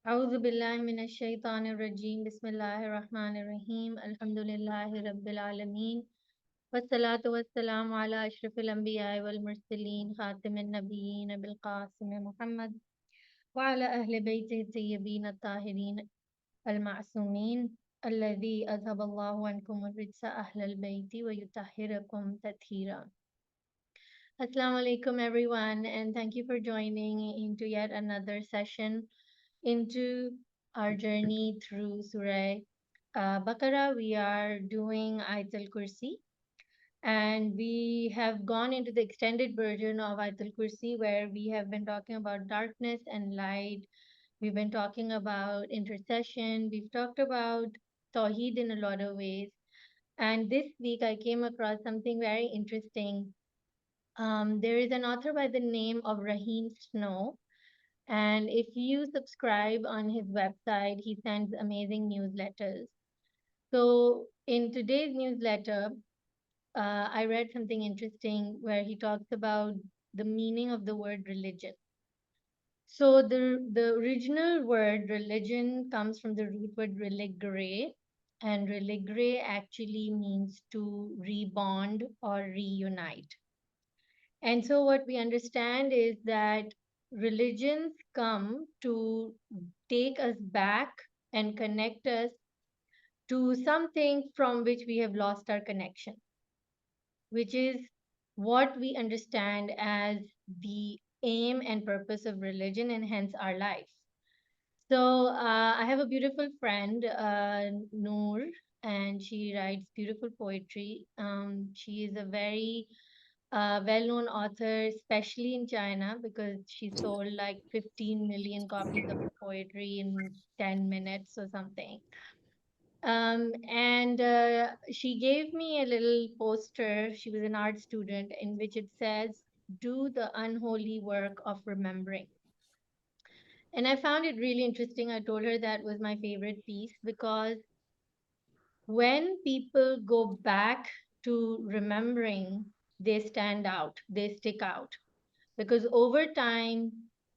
أعوذ بالله من الشيطان الرجيم بسم الله الرحمن الرحيم الحمد لله رب العالمين والصلاة والسلام على أشرف الأنبياء والمرسلين خاتم النبيين بالقاسم محمد وعلى أهل بيته الطيبين الطاهرين المعصومين الذي أذهب الله عنكم الرجس أهل البيت ويطهركم تطهيرا. Assalamu alaikum everyone, and thank you for joining into yet another session into our journey through Surah Baqarah. We are doing Ayatul Kursi, and we have gone into the extended version of Ayatul Kursi where we have been talking about darkness and light. We've been talking about intercession. We've talked about Tawheed in a lot of ways. And this week I came across something very interesting. There is an author by the name of Rahim Snow, and if you subscribe on his website, he sends amazing newsletters. So, in today's newsletter, I read something interesting where he talks about the meaning of the word religion. So, the original word religion comes from the root word religare, and religare actually means to rebond or reunite. And so, what we understand is that religions come to take us back and connect us to something from which we have lost our connection, which is what we understand as the aim and purpose of religion and hence our life. So, I have a beautiful friend, Noor, and she writes beautiful poetry. She is a very well-known author, especially in China, because she sold like 15 million copies of her poetry in 10 minutes or something. And she gave me a little poster. She was an art student, in which it says, "Do the unholy work of remembering." And I found it really interesting. I told her that was my favorite piece because when people go back to remembering, they stand out, they stick out. Because over time,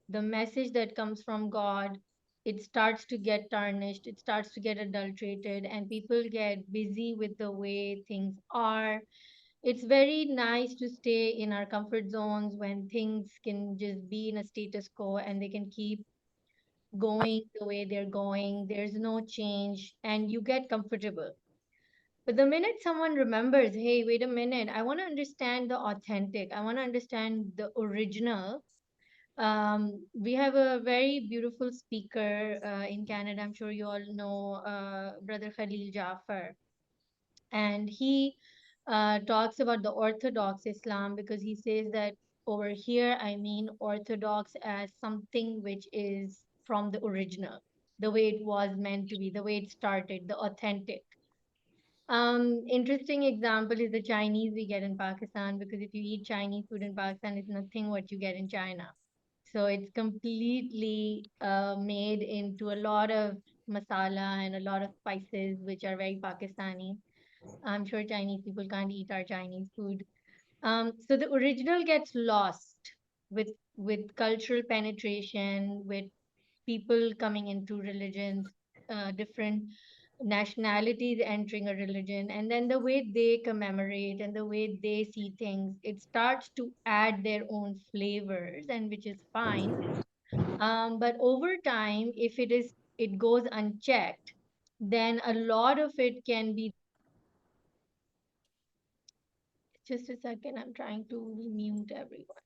the message that comes from God, it starts to get tarnished, it starts to get adulterated, and people get busy with the way things are. It's very nice to stay in our comfort zones when things can just be in a status quo and they can keep going the way they're going. There's no change, and you get comfortable. But the minute someone remembers, hey, wait a minute, I want to understand the authentic, I want to understand the original. We have a very beautiful speaker in Canada. I'm sure you all know Brother Khalil Jafar. And he talks about the Orthodox Islam because he says that over here, I mean Orthodox as something which is from the original, the way it was meant to be, the way it started, the authentic. Interesting example is the Chinese we get in Pakistan because if you eat Chinese food in Pakistan, it's nothing what you get in China. So it's completely made into a lot of masala and a lot of spices, which are very Pakistani. I'm sure Chinese people can't eat our Chinese food. So the original gets lost with cultural penetration, with people coming into religions, different nationalities entering a religion, and then the way they commemorate and the way they see things, it starts to add their own flavors, and which is fine. But over time, if it goes unchecked, then a lot of it can be. Just a second, I'm trying to mute everyone.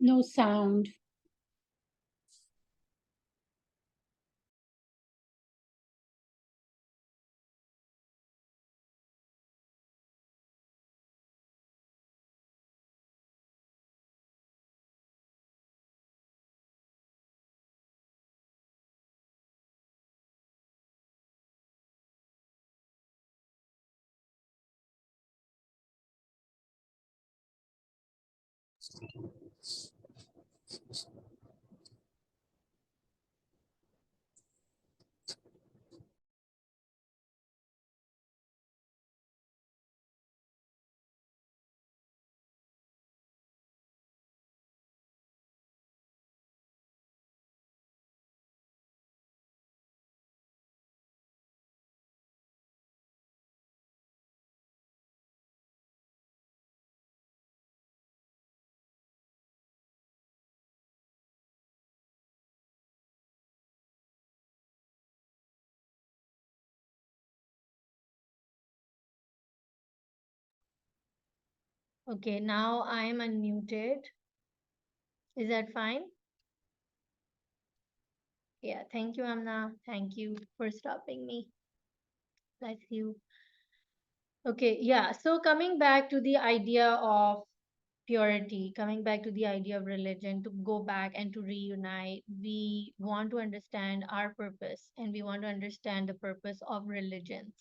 No sound. Okay, now I am unmuted. Is that fine? Yeah, thank you, Amna. Thank you for stopping me. Bless you. Okay, yeah. So coming back to the idea of purity, coming back to the idea of religion, to go back and to reunite, we want to understand our purpose and we want to understand the purpose of religions.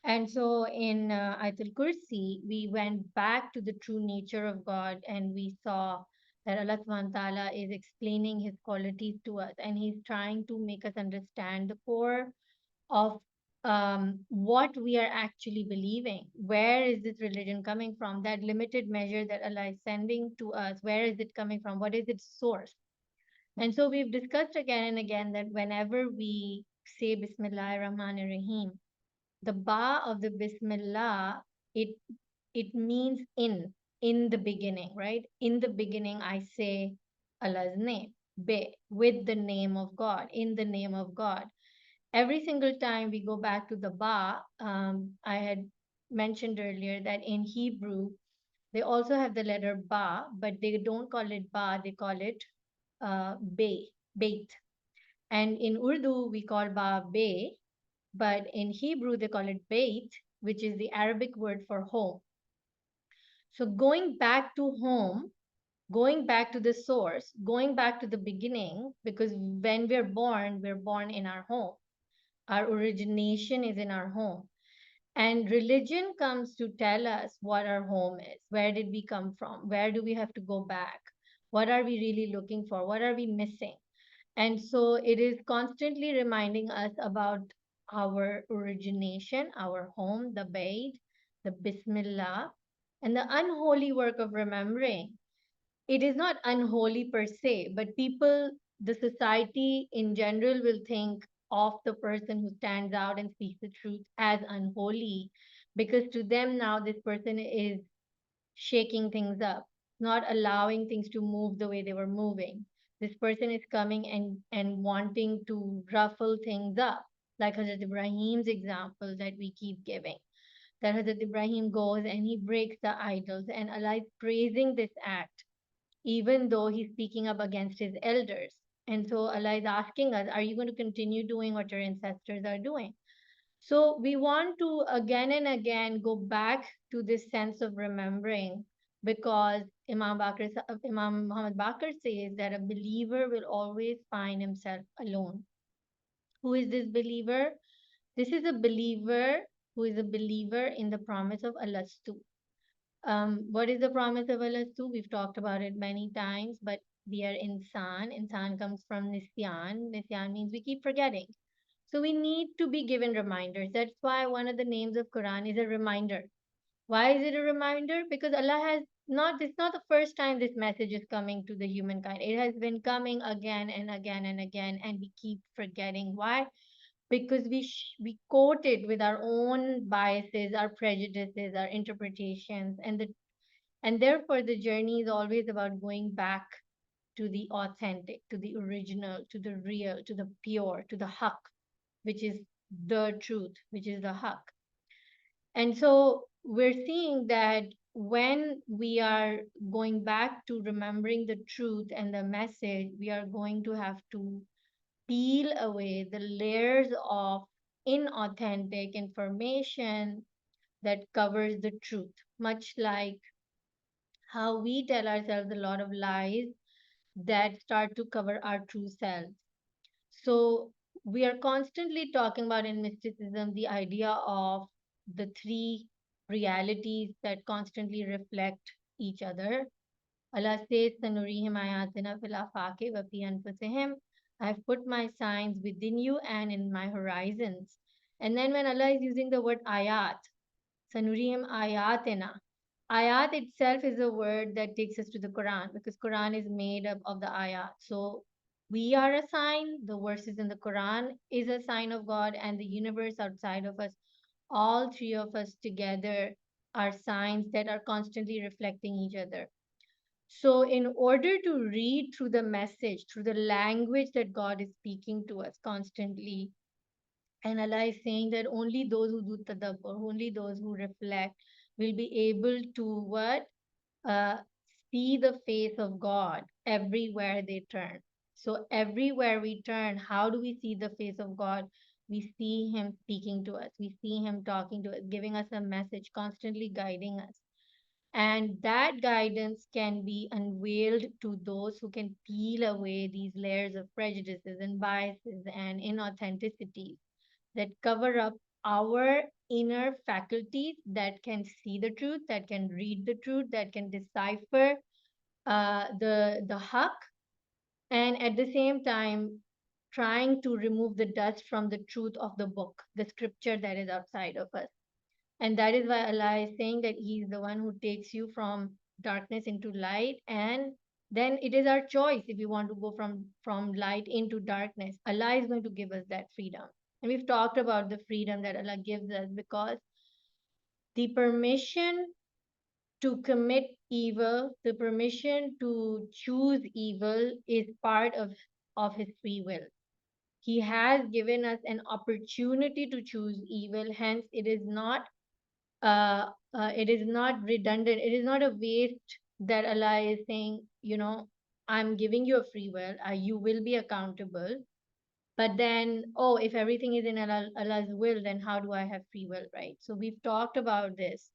And so in Ayatul Kursi, we went back to the true nature of God and we saw that Allah subhanahu wa ta'ala is explaining his qualities to us and he's trying to make us understand the core of what we are actually believing. Where is this religion coming from? That limited measure that Allah is sending to us, where is it coming from? What is its source? And so we've discussed again and again that whenever we say Bismillah Rahman Rahim, the ba of the Bismillah, it it means in the beginning, right? In the beginning, I say Allah's name, be, with the name of God, in the name of God. Every single time we go back to the ba, I had mentioned earlier that in Hebrew, they also have the letter ba, but they don't call it ba, they call it be, bait. And in Urdu, we call ba be, but in Hebrew, they call it bait, which is the Arabic word for home. So going back to home, going back to the source, going back to the beginning, because when we're born in our home. Our origination is in our home. And religion comes to tell us what our home is. Where did we come from? Where do we have to go back? What are we really looking for? What are we missing? And so it is constantly reminding us about our origination, our home, the Bait, the Bismillah, and the unholy work of remembering. It is not unholy per se, but people, the society in general will think of the person who stands out and speaks the truth as unholy because to them now this person is shaking things up, not allowing things to move the way they were moving. This person is coming and wanting to ruffle things up, like Hazrat Ibrahim's example that we keep giving. That Hazrat Ibrahim goes and he breaks the idols, and Allah is praising this act even though he's speaking up against his elders. And so Allah is asking us, are you going to continue doing what your ancestors are doing? So we want to again and again go back to this sense of remembering because Imam Muhammad Bakr says that a believer will always find himself alone. Who is this believer? This is a believer who is a believer in the promise of Allah's too. What is the promise of Allah too? We've talked about it many times, but we are insan. Insan comes from nisyan. Nisyan means we keep forgetting. So we need to be given reminders. That's why one of the names of Quran is a reminder. Why is it a reminder? Because Allah has not, it's not the first time this message is coming to the humankind. It has been coming again and again and again, and we keep forgetting. Why? Because we quote it with our own biases, our prejudices, our interpretations, and therefore the journey is always about going back to the authentic, to the original, to the real, to the pure, to the haq, which is the truth, which is the haq. And so we're seeing that when we are going back to remembering the truth and the message, we are going to have to peel away the layers of inauthentic information that covers the truth, much like how we tell ourselves a lot of lies that start to cover our true selves. So we are constantly talking about in mysticism the idea of the three realities that constantly reflect each other. Allah says, "Sanurihim ayatina fil afaqi wa fi anfusihim." I've put my signs within you and in my horizons. And then when Allah is using the word ayat, Sanurihim ayatina. Ayat itself is a word that takes us to the Quran because Quran is made up of the ayat. So we are a sign, the verses in the Quran is a sign of God, and the universe outside of us, all three of us together are signs that are constantly reflecting each other. So, in order to read through the message, through the language that God is speaking to us constantly, and Allah is saying that only those who do tadabbur, only those who reflect, will be able to what? Uh, see the face of God everywhere they turn. So, everywhere we turn, how do we see the face of God? We see Him speaking to us, we see Him talking to us, giving us a message, constantly guiding us. And that guidance can be unveiled to those who can peel away these layers of prejudices and biases and inauthenticities that cover up our inner faculties that can see the truth, that can read the truth, that can decipher the haq, and at the same time trying to remove the dust from the truth of the book, the scripture that is outside of us. And that is why Allah is saying that He is the one who takes you from darkness into light. And then it is our choice if we want to go from light into darkness. Allah is going to give us that freedom. And we've talked about the freedom that Allah gives us because the permission to commit evil, the permission to choose evil is part of His free will. He has given us an opportunity to choose evil, hence, it is not redundant. It is not a waste that Allah is saying, I'm giving you a free will. You will be accountable. But then, oh, if everything is in Allah's will, then how do I have free will, right? So we've talked about this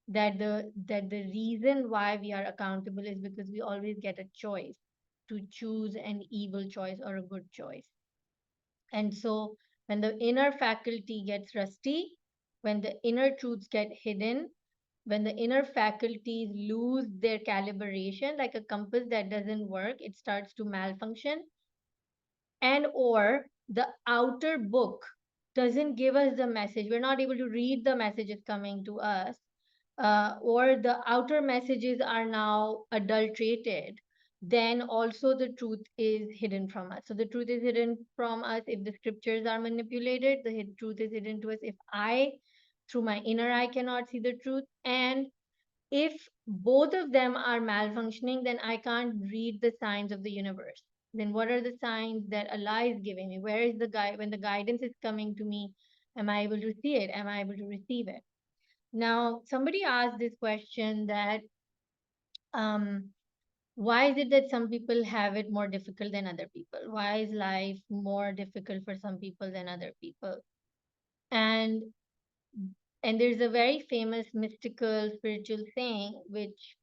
that the reason why we are accountable is because we always get a choice to choose an evil choice or a good choice. And so when the inner faculty gets rusty, when the inner truths get hidden, when the inner faculties lose their calibration, like a compass that doesn't work, it starts to malfunction, and or the outer book doesn't give us the message, we're not able to read the messages coming to us, or the outer messages are now adulterated, then also the truth is hidden from us. So the truth is hidden from us if the scriptures are manipulated, the truth is hidden to us if I, through my inner eye, cannot see the truth. And if both of them are malfunctioning, then I can't read the signs of the universe. Then what are the signs that Allah is giving me? Where is the guide? When the guidance is coming to me, am I able to see it? Am I able to receive it? Now, somebody asked this question that um, why is it that some people have it more difficult than other people? Why is life more difficult for some people than other people? And and there's a very famous mystical spiritual saying which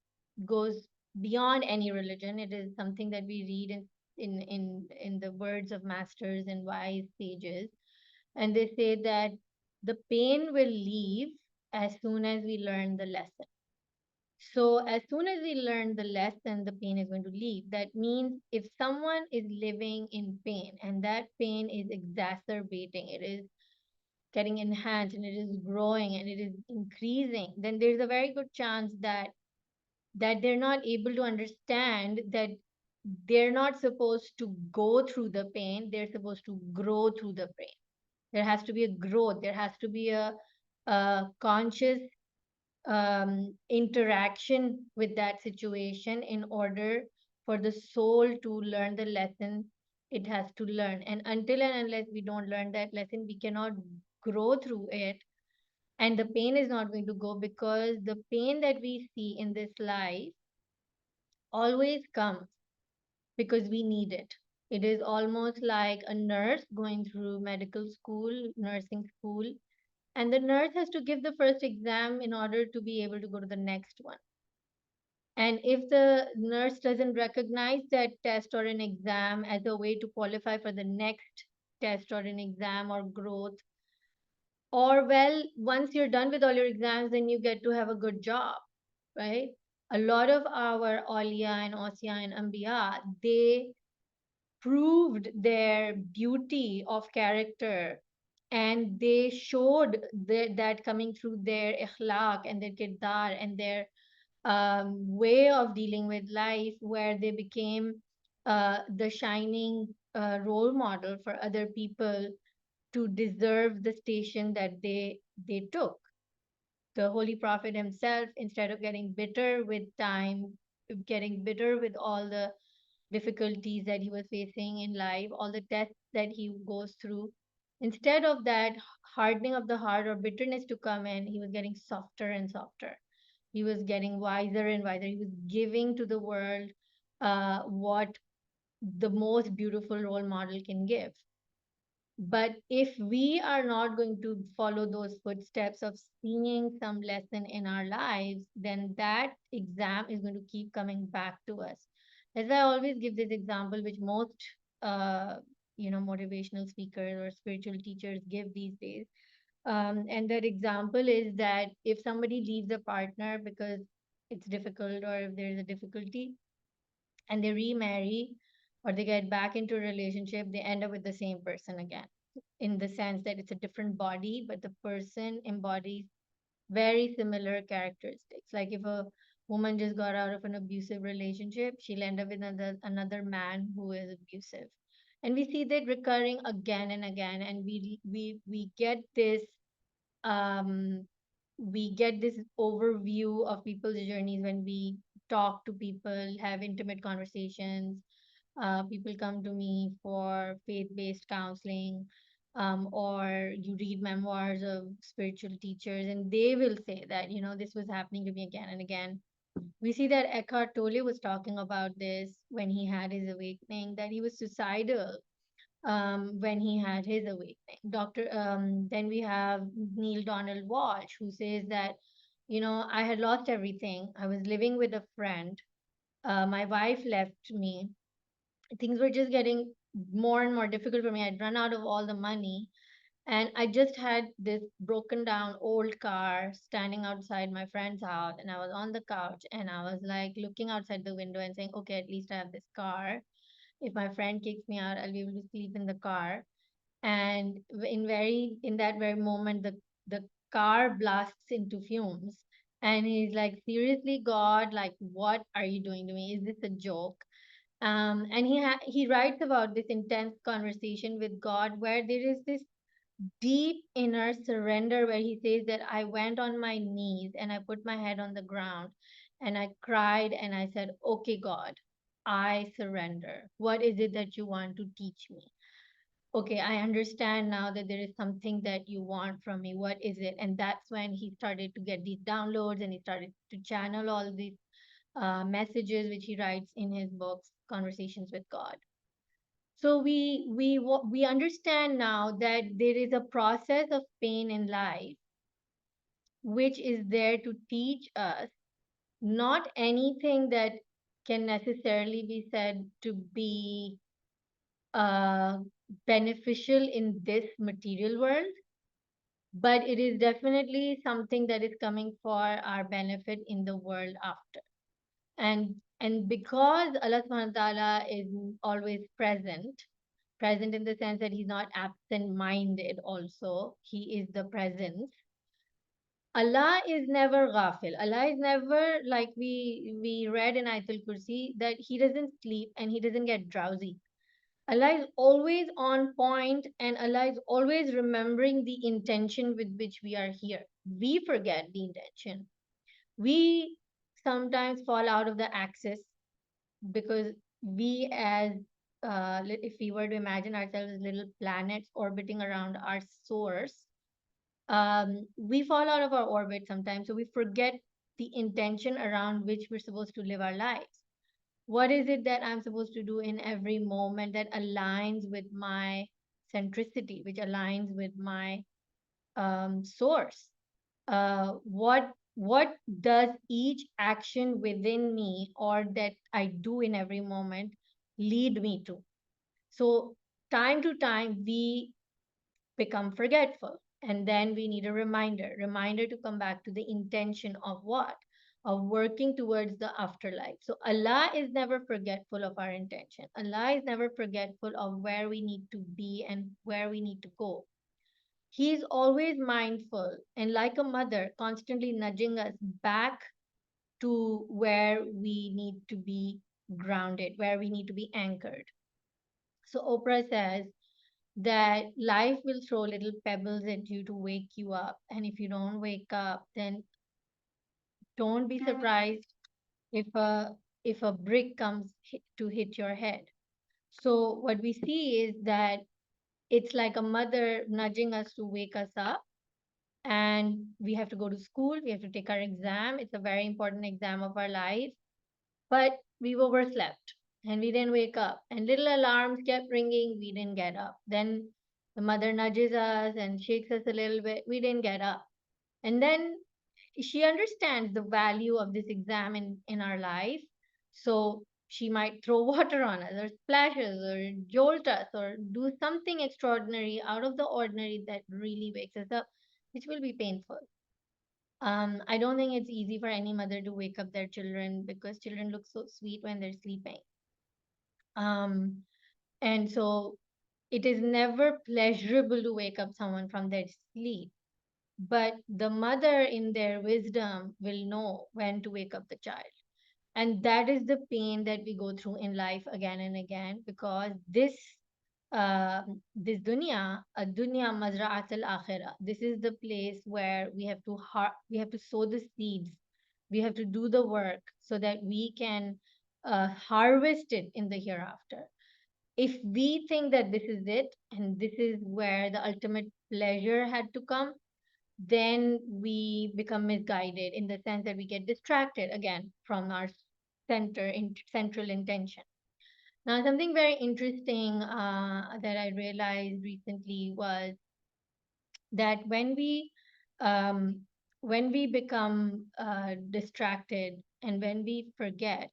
goes beyond any religion. It is something that we read in the words of masters and wise sages. And they say that the pain will leave as soon as we learn the lesson. So as soon as we learn the lesson, the pain is going to leave. That means if someone is living in pain and that pain is exacerbating, it is getting enhanced and it is growing and it is increasing, then there's a very good chance that they're not able to understand that they're not supposed to go through the pain, they're supposed to grow through the pain. There has to be a growth, there has to be a conscious interaction with that situation in order for the soul to learn the lesson it has to learn. And until and unless we don't learn that lesson, we cannot grow through it, and the pain is not going to go, because the pain that we see in this life always comes because we need it. It is almost like a nurse going through medical school, nursing school, and the nurse has to give the first exam in order to be able to go to the next one. And if the nurse doesn't recognize that test or an exam as a way to qualify for the next test or an exam or growth, or well, once you're done with all your exams, then you get to have a good job, right? A lot of our Aulia and Ausia and Ambiya, they proved their beauty of character, and they showed that coming through their ikhlaq and their kirdar and their way of dealing with life, where they became the shining role model for other people to deserve the station that they took. The Holy Prophet himself, instead of getting bitter with time, getting bitter with all the difficulties that he was facing in life, all the tests that he goes through, instead of that hardening of the heart or bitterness to come in, he was getting softer and softer. He was getting wiser and wiser. He was giving to the world what the most beautiful role model can give. But if we are not going to follow those footsteps of seeing some lesson in our lives, then that exam is going to keep coming back to us. As I always give this example, which most uh, motivational speakers or spiritual teachers give these days, and that example is that if somebody leaves a partner because it's difficult, or if there's a difficulty, and they remarry or they get back into a relationship, they end up with the same person again, in the sense that it's a different body, but the person embodies very similar characteristics. Like if a woman just got out of an abusive relationship, she'll end up with another man who is abusive. And we see that recurring again and again, and we get this um, we get this overview of people's journeys when we talk to people, have intimate conversations. People come to me for faith-based counseling, or you read memoirs of spiritual teachers, and they will say that, this was happening to me again and again. We see that Eckhart Tolle was talking about this when he had his awakening, that he was suicidal when he had his awakening. Then we have Neil Donald Walsh, who says that, I had lost everything. I was living with a friend. My wife left me. Things were just getting more and more difficult for me. I'd run out of all the money. And I just had this broken down old car standing outside my friend's house. And I was on the couch and I was like looking outside the window and saying, okay, at least I have this car. If my friend kicks me out, I'll be able to sleep in the car. And in that very moment, the car blasts into fumes. And he's like, seriously, God, like, what are you doing to me? Is this a joke? And he writes about this intense conversation with God, where there is this deep inner surrender, where he says that I went on my knees and I put my head on the ground and I cried and I said, okay, God, I surrender. What is it that you want to teach me? Okay, I understand now that there is something that you want from me. What is it? And that's when he started to get these downloads, and he started to channel all these messages which he writes in his books, Conversations with God. So we understand now that there is a process of pain in life which is there to teach us not anything that can necessarily be said to be uh, beneficial in this material world, but it is definitely something that is coming for our benefit in the world after. And because Allah subhanahu wa ta'ala is always present in the sense that he's not absent minded, also he is the presence. Allah is never ghafil. Allah is never, like we read in Ayatul Kursi, that he doesn't sleep and he doesn't get drowsy. Allah is always on point, and Allah is always remembering the intention with which we are here. We forget the intention. We sometimes fall out of the axis because we, as if we were to imagine ourselves as little planets orbiting around our source, we fall out of our orbit sometimes. So we forget the intention around which we're supposed to live our lives. What is it that I'm supposed to do in every moment that aligns with my centricity, which aligns with my source? What does each action within me or that I do in every moment lead me to? So time to time we become forgetful, and then we need a reminder to come back to the intention of what? of working towards the afterlife. So Allah is never forgetful of our intention. Allah is never forgetful of where we need to be and where we need to go. He is always mindful and, like a mother, constantly nudging us back to where we need to be grounded, where we need to be anchored. So Oprah says that life will throw little pebbles at you to wake you up. And if you don't wake up, then don't be surprised if a brick comes to hit your head. So what we see is that it's like a mother nudging us to wake us up, and we have to go to school, we have to take our exam. It's a very important exam of our life, but we overslept and we didn't wake up, and little alarms kept ringing, we didn't get up. Then the mother nudges us and shakes us a little bit, we didn't get up. And then she understands the value of this exam in our life. So she might throw water on us, or splash us, or jolt us, or do something extraordinary out of the ordinary that really wakes us up, which will be painful. I don't think it's easy for any mother to wake up their children, because children look so sweet when they're sleeping. Um, and so it is never pleasurable to wake up someone from their sleep. But the mother, in their wisdom, will know when to wake up the child. And that is the pain that we go through in life again and again, because this dunya, a dunya mazra'at al akhirah. This is the place where we have to sow the seeds, we have to do the work so that we can harvest it in the hereafter. If we think that this is it and this is where the ultimate pleasure had to come, then we become misguided, in the sense that we get distracted again from our central intention. Now, something very interesting that I realized recently was that when we become distracted and when we forget,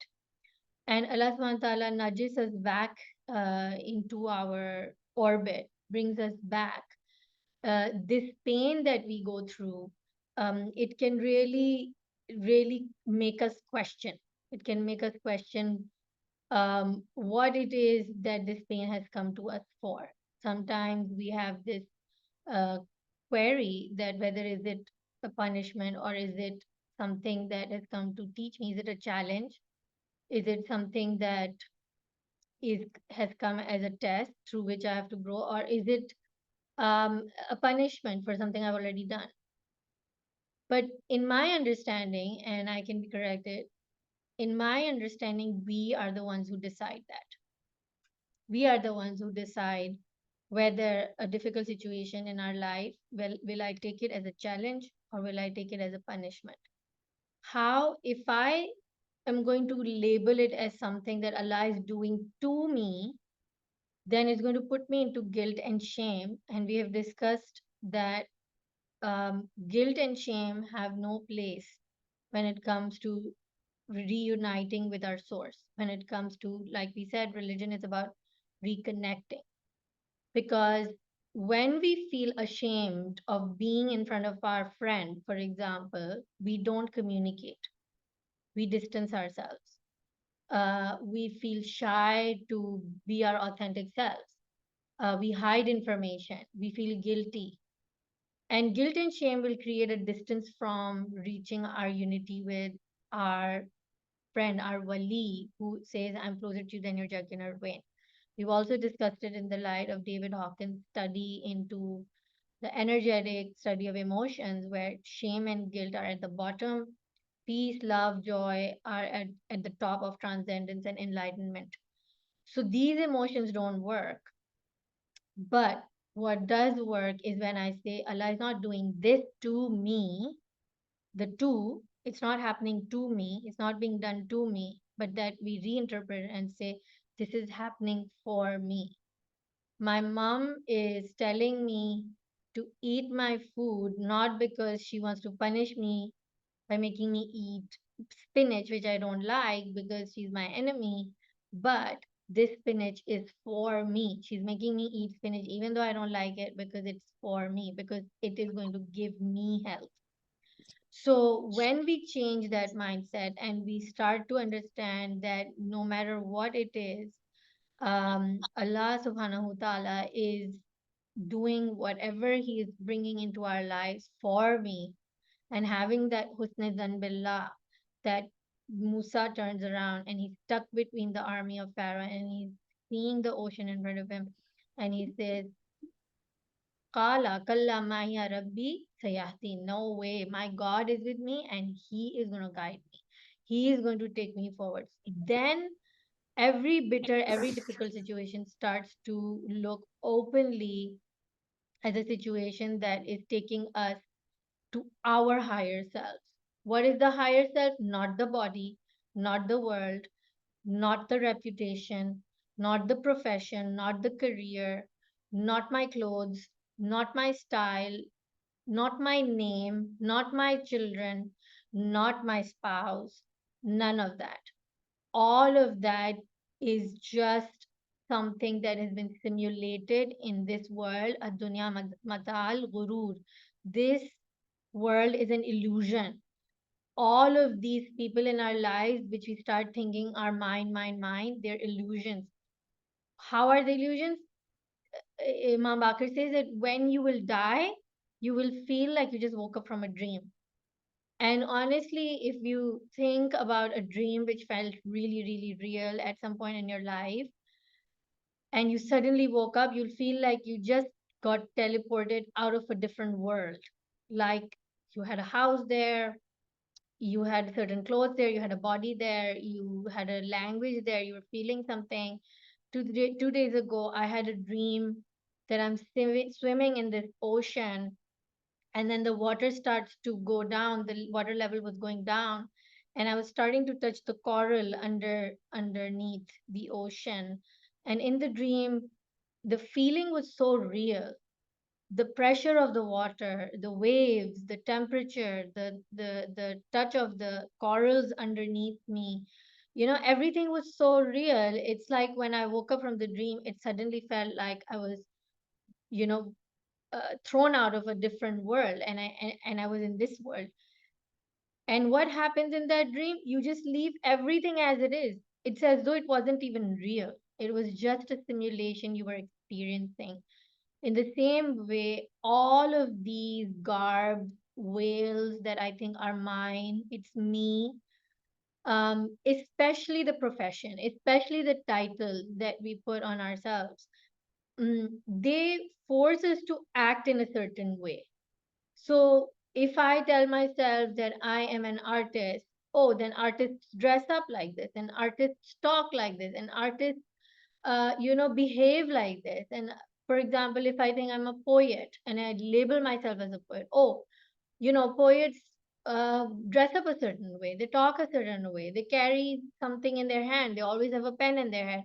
and Allah subhanahu wa ta'ala nudges us back into our orbit, brings us back, this pain that we go through, it can really make us question. It can make us question what it is that this pain has come to us for. Sometimes we have this uh, query that whether is it a punishment, or is it something that has come to teach me? Is it a challenge? Is it something that is has come as a test through which I have to grow, or is it a punishment for something I've already done? But in my understanding, and I can be corrected, in my understanding, we are the ones who decide that. We are the ones who decide whether a difficult situation in our life, will I take it as a challenge, or will I take it as a punishment? How, if I am going to label it as something that Allah is doing to me, then it's going to put me into guilt and shame. And we have discussed that guilt and shame have no place when it comes to reuniting with our source. When it comes to, like we said, religion is about reconnecting. Because when we feel ashamed of being in front of our friend, for example, we don't communicate, we distance ourselves. We feel shy to be our authentic selves. We hide information, we feel guilty. And guilt and shame will create a distance from reaching our unity with our friend, our wali, who says, I'm closer to you than your jug in or vein. We've also discussed it in the light of David Hawkins' study into the energetic study of emotions, where shame and guilt are at the bottom, peace, love, joy are at the top of transcendence and enlightenment. So these emotions don't work. But what does work is when I say, Allah is not doing this to me, the two, it's not happening to me, it's not being done to me, but that we reinterpret and say, this is happening for me. My mom is telling me to eat my food not because she wants to punish me by making me eat spinach, which I don't like because she's my enemy, but this spinach is for me. She's making me eat spinach even though I don't like it, because it's for me, because it is going to give me health. So when we change that mindset and we start to understand that no matter what it is, Allah subhanahu wa ta'ala is doing whatever He is bringing into our lives for me, and having that husn zan billah, that Musa turns around and he's stuck between the army of Pharaoh and he's seeing the ocean in front of him, and he says, Qala kalla mahiya rabbi sayahdi. No way, my God is with me and He is going to guide me. He is going to take me forward. Then every bitter, every difficult situation starts to look openly as a situation that is taking us to our higher selves. What is the higher self? Not the body, not the world, not the reputation, not the profession, not the career, not my clothes, not my style, not my name, not my children, not my spouse, none of that. All of that is just something that has been simulated in this world. Ad-dunya matal ghurur. This world is an illusion. All of these people in our lives, which we start thinking are mine, they're illusions. How are the illusions? Imam Bakr says that when you will die, you will feel like you just woke up from a dream. And honestly, if you think about a dream which felt really, really real at some point in your life, and you suddenly woke up, you'll feel like you just got teleported out of a different world. Like you had a house there, you had certain clothes there, you had a body there, you had a language there, you were feeling something. 2 days ago, I had a dream that I'm swimming in this ocean, and then the water starts to go down. The water level was going down, and I was starting to touch the coral underneath the ocean. And in the dream, the feeling was so real. The pressure of the water, the waves, the temperature, the touch of the corals underneath me, everything was so real. It's like when I woke up from the dream, it suddenly felt like I was, you know thrown out of a different world, and I was in this world. And what happens in that dream? You just leave everything as it is. It's as though it wasn't even real. It was just a simulation you were experiencing. In the same way, all of these garbed wails that I think are mine, it's me, especially the profession, especially the title that we put on ourselves, they force us to act in a certain way. So if I tell myself that I am an artist, oh, then artists dress up like this, and artists talk like this, and artists, behave like this. And for example, if I think I'm a poet and I label myself as a poet, oh, poets dress up a certain way, they talk a certain way, they carry something in their hand, they always have a pen in their hand.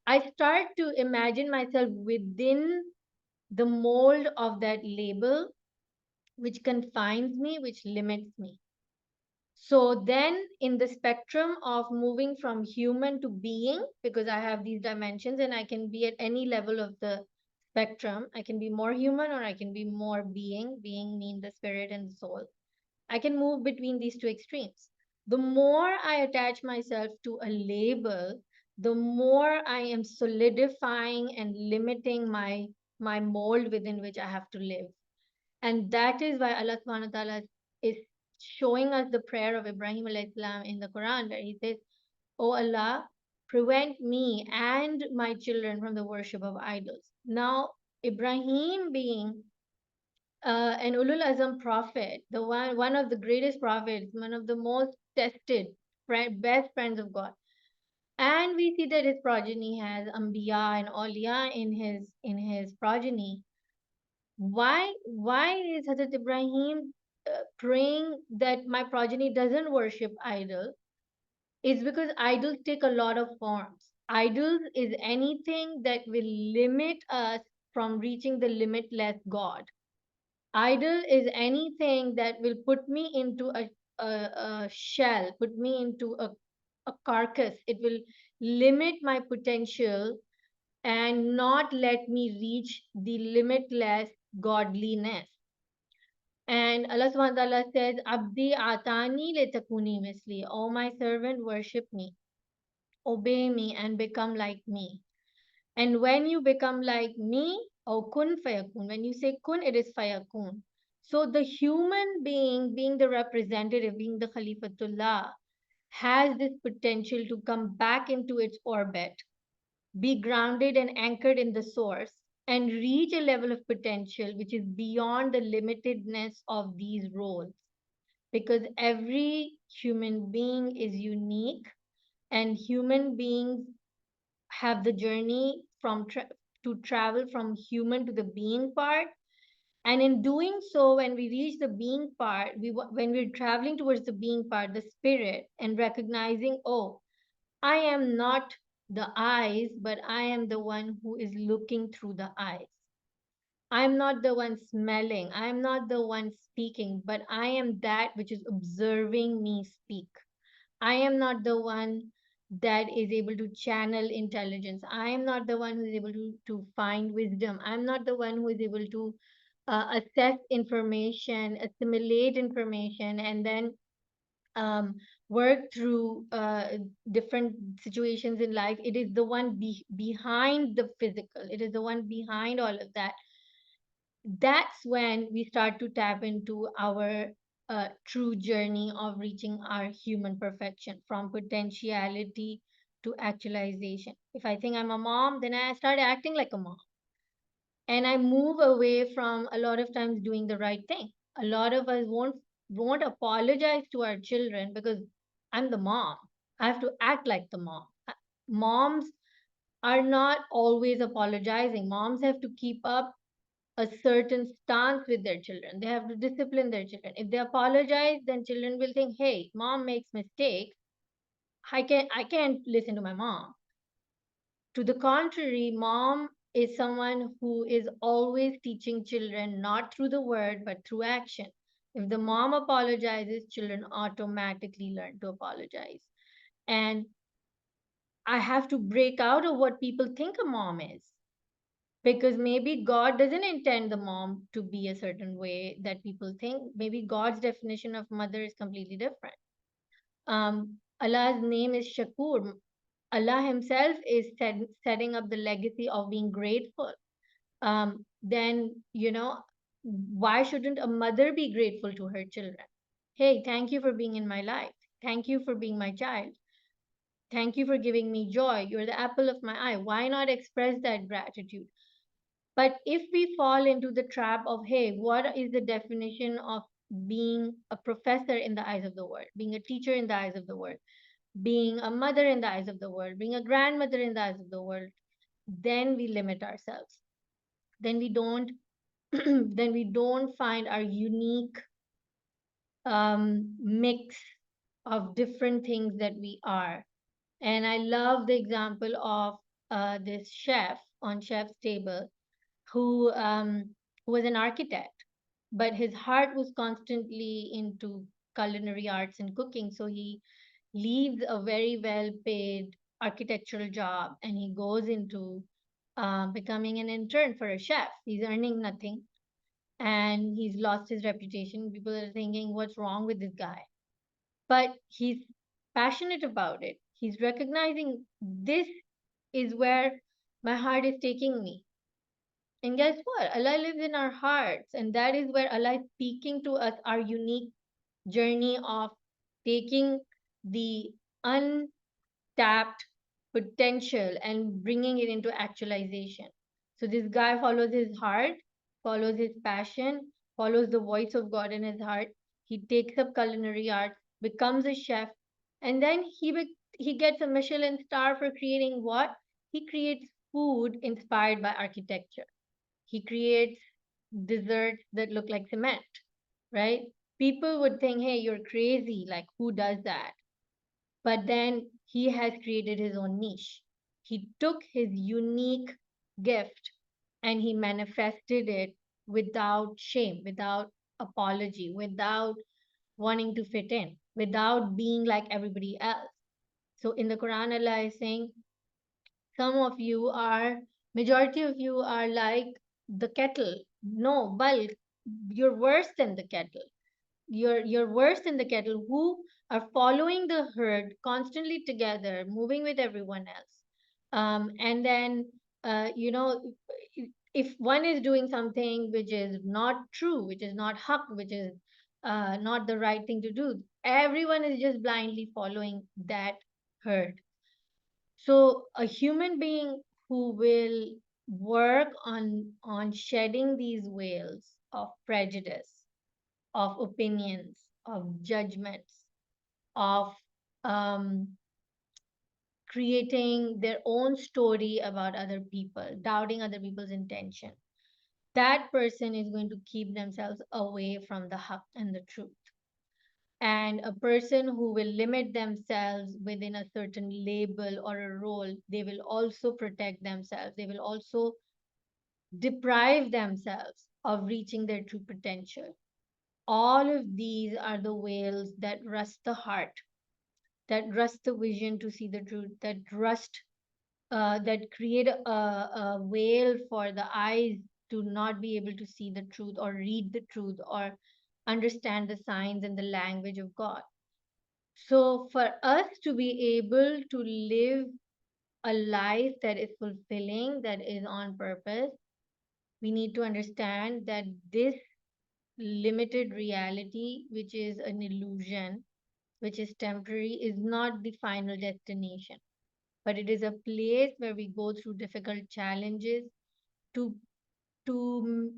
I start to imagine myself within the mold of that label, which confines me, which limits me. So then, in the spectrum of moving from human to being, because I have these dimensions and I can be at any level of the spectrum, I can be more human or I can be more being. Being means the spirit and the soul. I can move between these two extremes. The more I attach myself to a label, the more I am solidifying and limiting my mold within which I have to live. And that is why Allah subhanahu wa ta'ala is showing us the prayer of Ibrahim alayhi salam in the Quran, where he says, "O Allah, prevent me and my children from the worship of idols." Now, Ibrahim being an Ulul Azam prophet, the one of the greatest prophets, one of the most tested, best friends of God. And we see that his progeny has Anbiya and Awliya in his progeny. Why is Hazrat Ibrahim praying that my progeny doesn't worship idol? It's because idols take a lot of forms. Idols is anything that will limit us from reaching the limitless God. Idol is anything that will put me into a shell, put me into a carcass. It will limit my potential and not let me reach the limitless godliness. And Allah subhanahu wa ta'ala says, Abdi atani le takuni misli. O my servant, worship me, obey me, and become like me. And when you become like me, oh kun fayakun. When you say kun, it is fayakun. So the human being the representative, being the Khalifatullah, has this potential to come back into its orbit, be grounded and anchored in the source, and reach a level of potential which is beyond the limitedness of these roles. Because every human being is unique, and human beings have the journey to travel from human to the being part. And in doing so, when we reach the being part, when we're traveling towards the being part, the spirit, and recognizing, oh, I am not the eyes, but I am the one who is looking through the eyes. I'm not the one smelling. I'm not the one speaking, but I am that which is observing me speak. I am not the one that is able to channel intelligence. I am not the one who is able to find wisdom. I'm not the one who is able to assess information, assimilate information, and then um, work through different situations in life. It is the one behind the physical, it is the one behind all of that. That's when we start to tap into our true journey of reaching our human perfection, from potentiality to actualization. If I think I'm a mom, then I start acting like a mom, and I move away from a lot of times doing the right thing. A lot of us won't apologize to our children because I'm the mom. I have to act like the mom. Moms are not always apologizing. Moms have to keep up a certain stance with their children. They have to discipline their children. If they apologize, then children will think, "Hey, mom makes mistakes. I can't listen to my mom." To the contrary, mom is someone who is always teaching children not through the word but through action. If the mom apologizes, children automatically learn to apologize. And I have to break out of what people think a mom is, because maybe God doesn't intend the mom to be a certain way that people think. Maybe God's definition of mother is completely different. Allah's name is Shakur. Allah Himself is setting up the legacy of being grateful. Then, why shouldn't a mother be grateful to her children? Hey, thank you for being in my life. Thank you for being my child. Thank you for giving me joy. You're the apple of my eye. Why not express that gratitude? But if we fall into the trap of, hey, what is the definition of being a professor in the eyes of the world, being a teacher in the eyes of the world, being a mother in the eyes of the world, being a grandmother in the eyes of the world, then we limit ourselves. Then we don't then we don't find our unique mix of different things that we are. And I love the example of this chef on Chef's Table, who who was an architect, but his heart was constantly into culinary arts and cooking. So he leaves a very well paid architectural job and he goes into becoming an intern for a chef. He's earning nothing and he's lost his reputation. People are thinking, what's wrong with this guy? But he's passionate about it. He's recognizing this is where my heart is taking me. And guess what? Allah lives in our hearts, and that is where Allah is speaking to us our unique journey of taking the untapped potential and bringing it into actualization. So this guy follows his heart, follows his passion, follows the voice of God in his heart. He takes up culinary art, becomes a chef, and then he gets a Michelin star for creating what? He creates food inspired by architecture. He creates desserts that look like cement, right? People would think, hey, you're crazy. Like, who does that? But then he has created his own niche. He took his unique gift and he manifested it without shame, without apology, without wanting to fit in, without being like everybody else. So in the Quran, Allah is saying, some of you are, majority of you are like the kettle. No, bulk. you're worse than the kettle. You're worse than the kettle who are following the herd constantly together, moving with everyone else. And then, you know, if one is doing something which is not true, which is not haq, which is not the right thing to do, everyone is just blindly following that herd. So a human being who will work on shedding these veils of prejudice, of opinions, of judgments, of um, creating their own story about other people, doubting other people's intention, that person is going to keep themselves away from the haq and the truth. And a person who will limit themselves within a certain label or a role, they will also protect themselves. They will also deprive themselves of reaching their true potential. All of these are the veils that rust the heart, that rust the vision to see the truth, that create a veil for the eyes to not be able to see the truth or read the truth or understand the signs and the language of God. So, for us to be able to live a life that is fulfilling, that is on purpose, we need to understand that this limited reality, which is an illusion, which is temporary, is not the final destination, but it is a place where we go through difficult challenges to to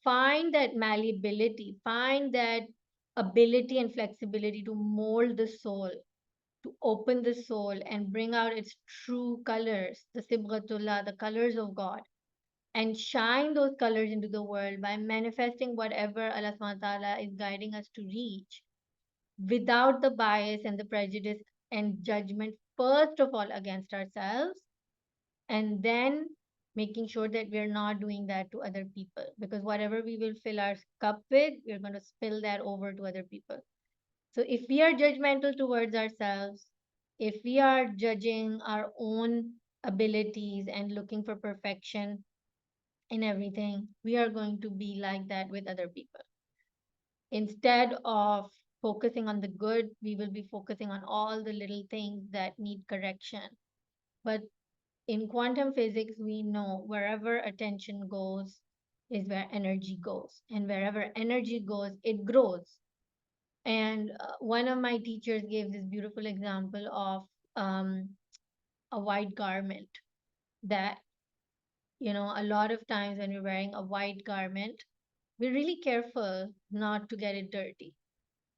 find that malleability, find that ability and flexibility to mold the soul, to open the soul and bring out its true colors, the Sibghatullah, the colors of God, and shine those colors into the world by manifesting whatever Allah subhanahu wa ta'ala is guiding us to reach without the bias and the prejudice and judgment, first of all, against ourselves, and then making sure that we're not doing that to other people. Because whatever we will fill our cup with, we're going to spill that over to other people. So if we are judgmental towards ourselves, if we are judging our own abilities and looking for perfection in everything, we are going to be like that with other people. Instead of focusing on the good, we will be focusing on all the little things that need correction. But in quantum physics, we know wherever attention goes is where energy goes. And wherever energy goes, it grows. And one of my teachers gave this beautiful example of a white garment that, a lot of times when we're wearing a white garment, we're really careful not to get it dirty.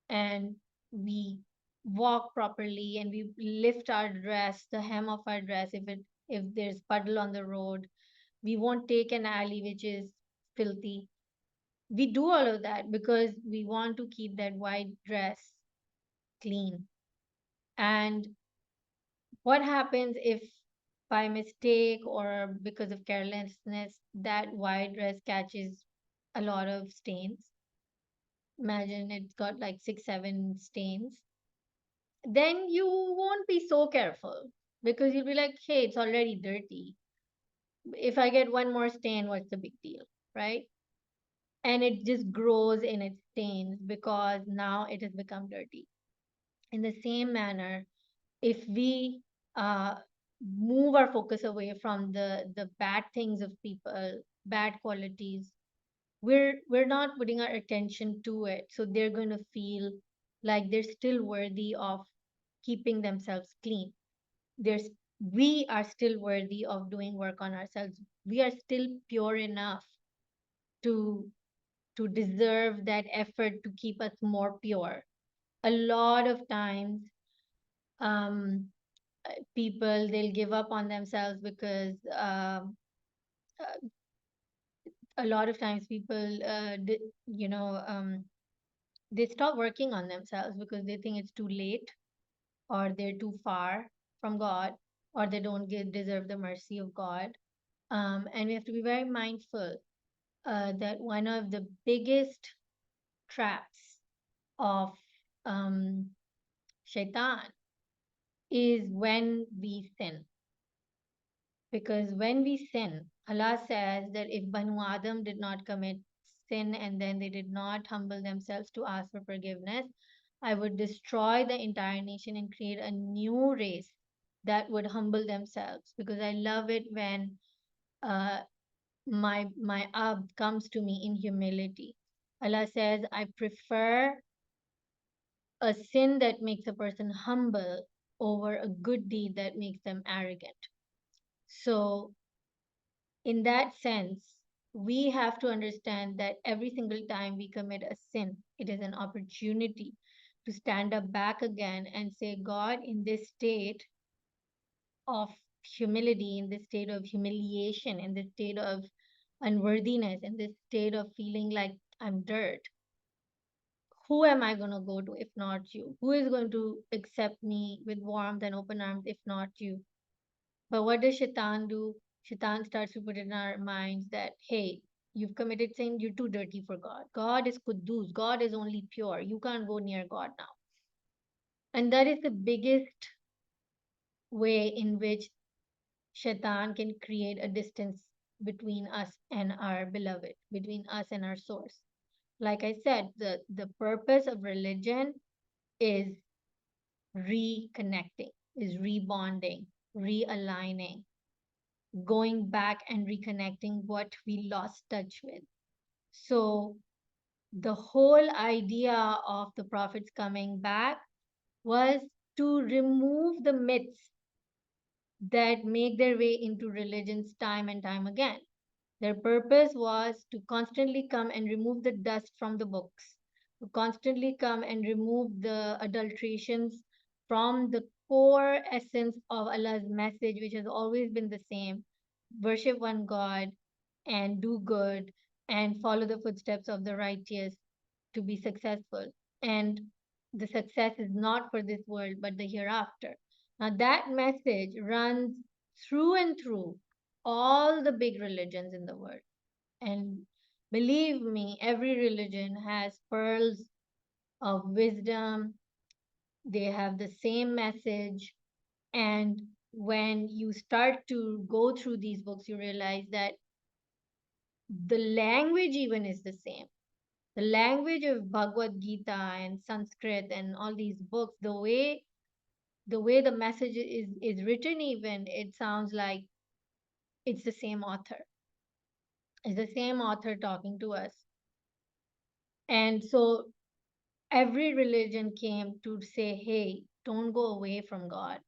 And we walk properly and we lift our dress, the hem of our dress, if there's puddle on the road, we won't take an alley which is filthy. We do all of that because we want to keep that white dress clean. And what happens if by mistake or because of carelessness that white dress catches a lot of stains? Imagine it's got like 6 7 stains. Then you won't be so careful because you'll be like, hey, it's already dirty. If I get one more stain, what's the big deal, right? And it just grows in its stains because now it has become dirty. In the same manner, if we uh, move our focus away from the bad things of people, bad qualities, we're not putting our attention to it, so they're going to feel like they're still worthy of keeping themselves clean. there's we are still worthy of doing work on ourselves. We are still pure enough to deserve that effort to keep us more pure. A lot of times, um, people, they'll give up on themselves because a lot of times people, they stop working on themselves because they think it's too late, or they're too far from God, or they don't deserve the mercy of God. And we have to be very mindful that one of the biggest traps of um, shaitan is when we sin. Because when we sin, Allah says that if Banu Adam did not commit sin and then they did not humble themselves to ask for forgiveness, I would destroy the entire nation and create a new race that would humble themselves, because I love it when uh, my abd comes to me in humility. Allah says, I prefer a sin that makes a person humble over a good deed that makes them arrogant. So, in that sense, we have to understand that every single time we commit a sin, it is an opportunity to stand up back again and say, God, in this state of humility, in this state of humiliation, in this state of unworthiness, in this state of feeling like I'm dirt, who am I going to go to if not you? Who is going to accept me with warmth and open arms if not you? But what does Shaitan do? Shaitan starts to put in our minds that, hey, you've committed sin, you're too dirty for God. God is Quddus, God is only pure. You can't go near God now. And that is the biggest way in which Shaitan can create a distance between us and our beloved, between us and our source. Like I said, the purpose of religion is reconnecting, is rebonding, realigning, going back and reconnecting what we lost touch with. So, the whole idea of the prophets coming back was to remove the myths that make their way into religions time and time again. Their purpose was to constantly come and remove the dust from the books, to constantly come and remove the adulterations from the core essence of Allah's message, which has always been the same: worship one God and do good and follow the footsteps of the righteous to be successful. And the success is not for this world, but the hereafter. Now, that message runs through and through all the big religions in the world. And believe me, every religion has pearls of wisdom, they have the same message. And when you start to go through these books, you realize that the language even is the same. The language of Bhagavad Gita and Sanskrit and all these books, the way the message is written, even it sounds like it's the same author. It's the same author talking to us. And so every religion came to say, hey, don't go away from God.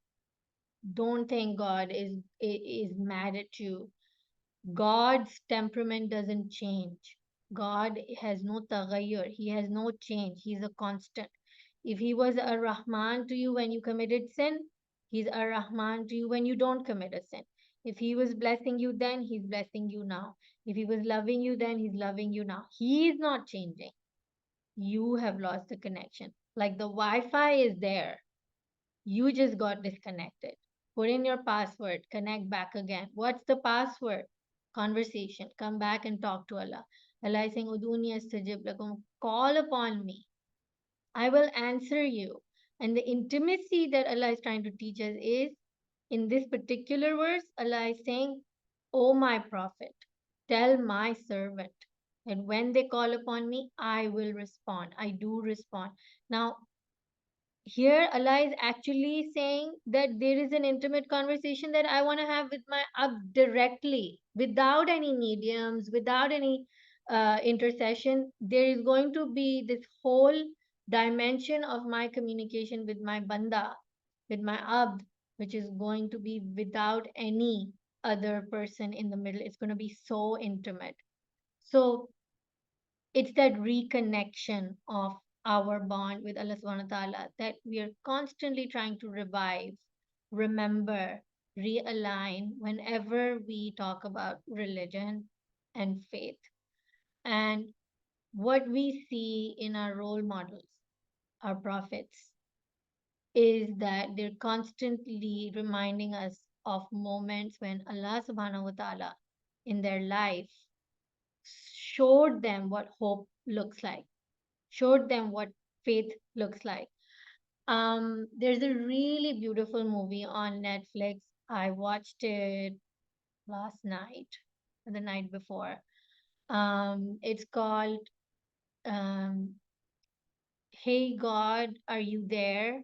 Don't think God is mad at you. God's temperament doesn't change. God has no taghayyur. He has no change. He's a constant. If he was a Rahman to you when you committed sin, he's a Rahman to you when you don't commit a sin. If he was blessing you then, he's blessing you now. If he was loving you then, he's loving you now. He is not changing. You have lost the connection. Like the Wi Fi is there, you just got disconnected. Put in your password, connect back again. What's the password? Conversation. Come back and talk to Allah. Allah is saying, Uduni astajib lakum. Call upon me. I will answer you. And the intimacy that Allah is trying to teach us is, in this particular verse, Allah is saying, O my prophet, tell my servant that when they call upon me, I will respond. I do respond. Now, here Allah is actually saying that there is an intimate conversation that I want to have with my Ab directly, without any mediums, without any intercession. There is going to be this whole dimension of my communication with my Banda, with my Abd, which is going to be without any other person in the middle. It's going to be so intimate. So it's that reconnection of our bond with Allah subhanahu wa ta'ala that we are constantly trying to revive, remember, realign whenever we talk about religion and faith. And what we see in our role models, our prophets, is that they're constantly reminding us of moments when Allah subhanahu wa ta'ala in their life showed them what hope looks like, showed them what faith looks like. There's a really beautiful movie on Netflix. I watched it last night or the night before. It's called um, Hey God, Are You There?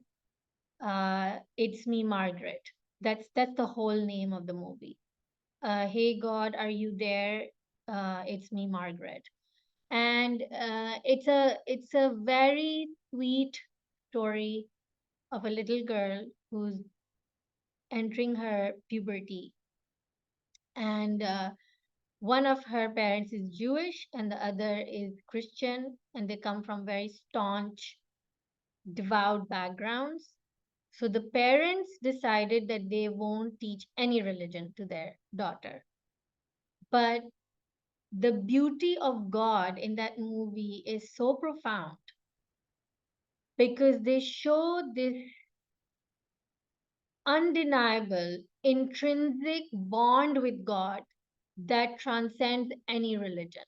It's Me, Margaret. That's the whole name of the movie. Hey God, Are You There? It's Me, Margaret. And it's a very sweet story of a little girl who's entering her puberty, and one of her parents is Jewish and the other is Christian, and they come from very staunch, devout backgrounds. So the parents decided that they won't teach any religion to their daughter. But the beauty of God in that movie is so profound because they show this undeniable, intrinsic bond with God that transcends any religion.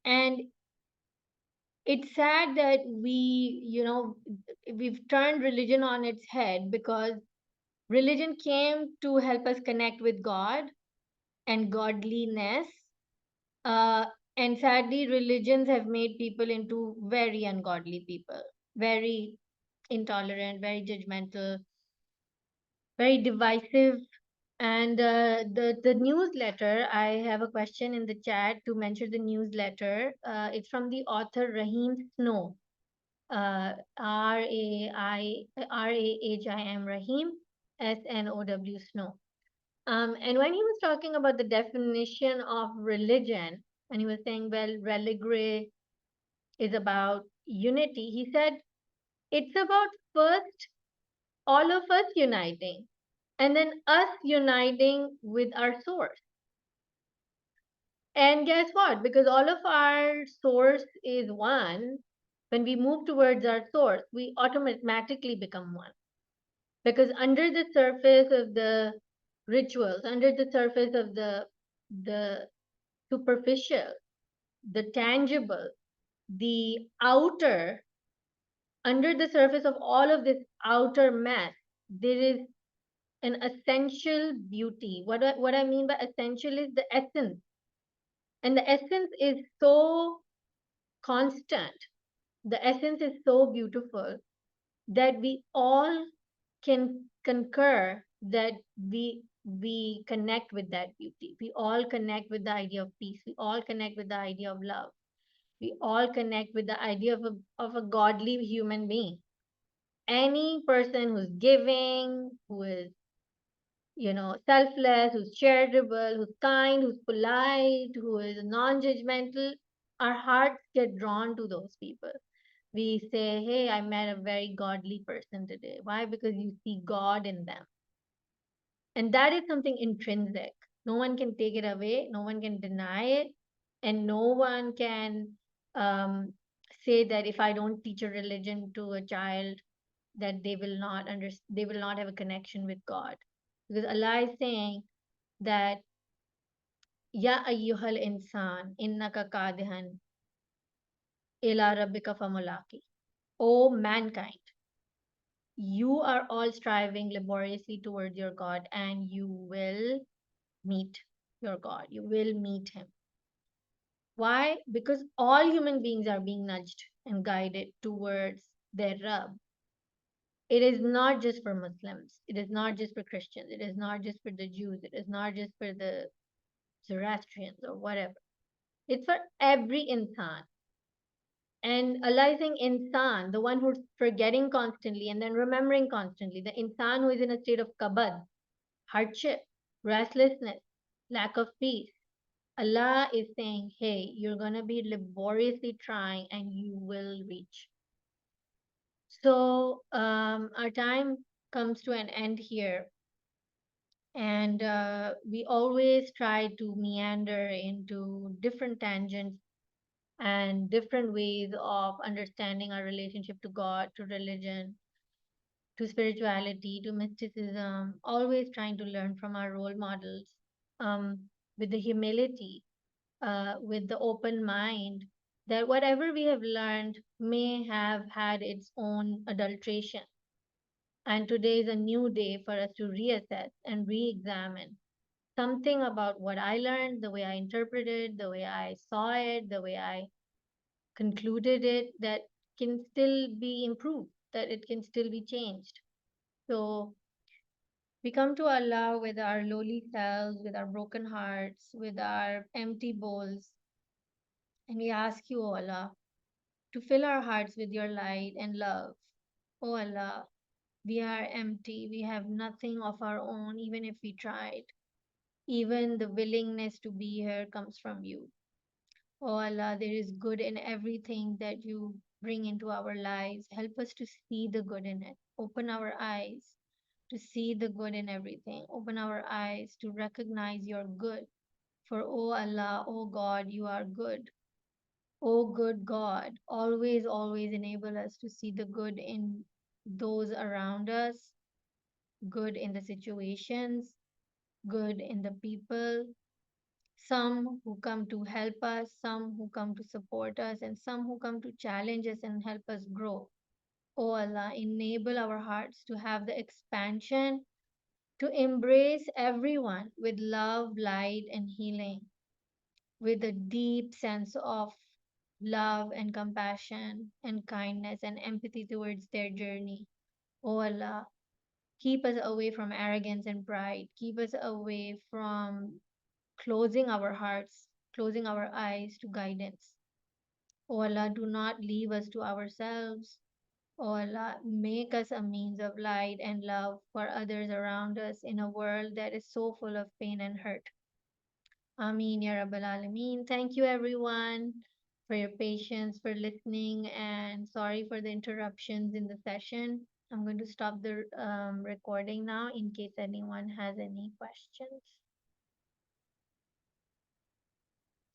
And it's sad that we've turned religion on its head because religion came to help us connect with God and godliness. Uh, and sadly, religions have made people into very ungodly people, very intolerant, very judgmental, very divisive. And the newsletter, I have a question in the chat to mention the newsletter. It's from the author Rahim Snow, Rahim, Snow. And when he was talking about the definition of religion, and he was saying, well, religare is about unity, he said it's about first all of us uniting and then us uniting with our source. And guess what? Because all of our source is one, when we move towards our source, we automatically become one. Because under the surface of the rituals, under the surface of the superficial, the tangible, the outer, under the surface of all of this outer mess, there is an essential beauty. What I mean by essential is the essence. And the essence is so constant. The essence is so beautiful that we all can concur that we connect with that beauty. We all connect with the idea of peace. We all connect with the idea of love. We all connect with the idea of a godly human being. Any person who's giving, who is, selfless, who's charitable, who's kind, who's polite, who is non-judgmental, our hearts get drawn to those people. We say, hey, I met a very godly person today. Why? Because you see God in them. And that is something intrinsic. No one can take it away, no one can deny it, and no one can say that if I don't teach a religion to a child, that they will not have a connection with God. Because Allah is saying that Ya ayyuhal insan innaka kadihan ila rabbika famulaki. O mankind, you are all striving laboriously towards your God, and you will meet your God. You will meet Him. Why? Because all human beings are being nudged and guided towards their Rabb. It is not just for Muslims. It is not just for Christians. It is not just for the Jews. It is not just for the Zoroastrians or whatever. It's for every insan. And Allah is saying insan, the one who's forgetting constantly and then remembering constantly, the insan who is in a state of kabad, hardship, restlessness, lack of peace. Allah is saying, hey, you're going to be laboriously trying and you will reach. So our time comes to an end here. And we always try to meander into different tangents and different ways of understanding our relationship to God, to religion, to spirituality, to mysticism, always trying to learn from our role models, with the humility, with the open mind, that whatever we have learned may have had its own adulteration. And today is a new day for us to reassess and re examine something about what I learned, the way I interpreted, the way I saw it, the way I concluded it, that can still be improved, that it can still be changed. So we come to Allah with our lowly selves, with our broken hearts, with our empty bowls, and we ask you, O Allah, to fill our hearts with your light and love. O Allah, we are empty. We have nothing of our own, even if we tried. Even the willingness to be here comes from you. Oh Allah, there is good in everything that you bring into our lives. Help us to see the good in it. Open our eyes to see the good in everything. Open our eyes to recognize your good. For oh Allah, oh God, you are good. Oh good God, always, always enable us to see the good in those around us, good in the situations, good in the people, some who come to help us, some who come to support us, and some who come to challenge us and help us grow. Oh Allah, enable our hearts to have the expansion to embrace everyone with love, light, and healing, with a deep sense of love and compassion and kindness and empathy towards their journey. Oh Allah, keep us away from arrogance and pride. Keep us away from closing our hearts, closing our eyes to guidance. O Allah, do not leave us to ourselves. O Allah, make us a means of light and love for others around us in a world that is so full of pain and hurt. Ameen Ya Rabbal Alameen. Thank you everyone for your patience, for listening, and sorry for the interruptions in the session. I'm going to stop the recording now in case anyone has any questions.